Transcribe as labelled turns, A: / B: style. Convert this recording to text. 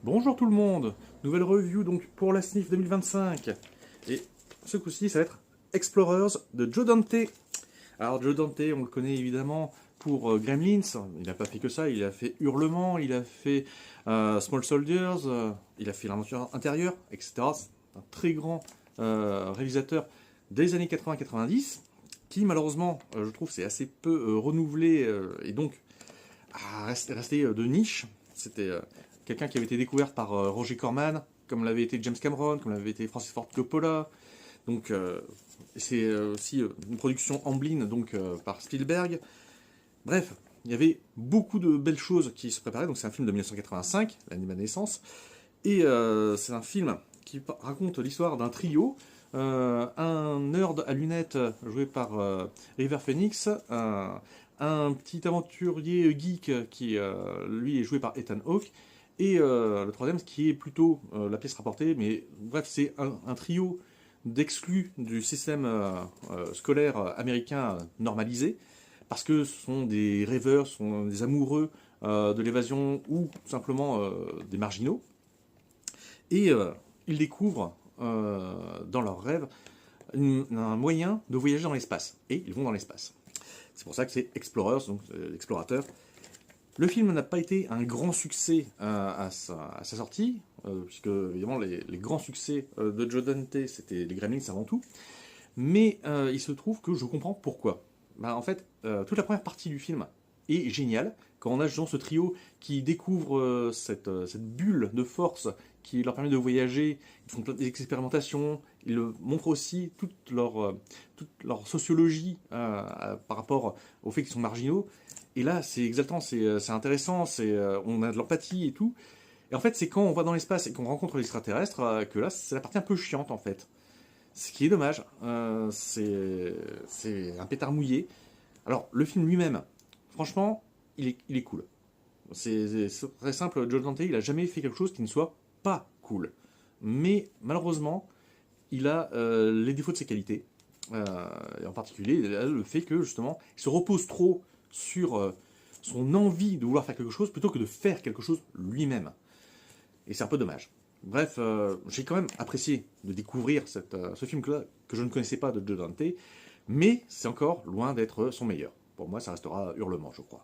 A: Bonjour tout le monde, nouvelle review donc pour la SNIF 2025. Et ce coup-ci, ça va être Explorers de Joe Dante. Alors Joe Dante, on le connaît évidemment pour Gremlins. Il n'a pas fait que ça, il a fait Hurlement, il a fait Small Soldiers, il a fait L'Aventure intérieure, etc. C'est un très grand réalisateur des années 80-90 qui malheureusement, je trouve, c'est assez peu renouvelé et donc a resté de niche. C'était quelqu'un qui avait été découvert par Roger Corman, comme l'avait été James Cameron, comme l'avait été Francis Ford Coppola. Donc c'est aussi une production Amblin, donc par Spielberg. Bref, il y avait beaucoup de belles choses qui se préparaient. Donc c'est un film de 1985, l'année de ma naissance, et c'est un film qui raconte l'histoire d'un trio. Un nerd à lunettes joué par River Phoenix, un petit aventurier geek qui lui est joué par Ethan Hawke, et le troisième qui est plutôt la pièce rapportée, mais bref, c'est un trio d'exclus du système scolaire américain normalisé, parce que ce sont des rêveurs, ce sont des amoureux de l'évasion ou tout simplement des marginaux, et ils découvrent dans leurs rêves un moyen de voyager dans l'espace, et ils vont dans l'espace. C'est pour ça que c'est Explorers, donc explorateurs. Le film n'a pas été un grand succès à sa sortie, puisque évidemment les grands succès de Joe Dante, c'était les Gremlins avant tout. Mais il se trouve que je comprends pourquoi. En fait, toute la première partie du film est géniale. Quand on a justement ce trio qui découvre cette bulle de force qui leur permet de voyager, ils font des expérimentations, ils montrent aussi toute leur sociologie par rapport au fait qu'ils sont marginaux. Et là, c'est exaltant, c'est intéressant, on a de l'empathie et tout. Et en fait, c'est quand on va dans l'espace et qu'on rencontre l'extraterrestre que là, c'est la partie un peu chiante en fait. Ce qui est dommage, c'est un pétard mouillé. Alors, le film lui-même, franchement, il est cool. C'est très simple, Joe Dante, il a jamais fait quelque chose qui ne soit pas cool. Mais malheureusement, il a les défauts de ses qualités. Et en particulier, le fait que justement, il se repose trop sur son envie de vouloir faire quelque chose plutôt que de faire quelque chose lui-même. Et c'est un peu dommage. Bref, j'ai quand même apprécié de découvrir ce film-là que je ne connaissais pas de Joe Dante, mais c'est encore loin d'être son meilleur. Pour moi, ça restera Hurlement, je crois.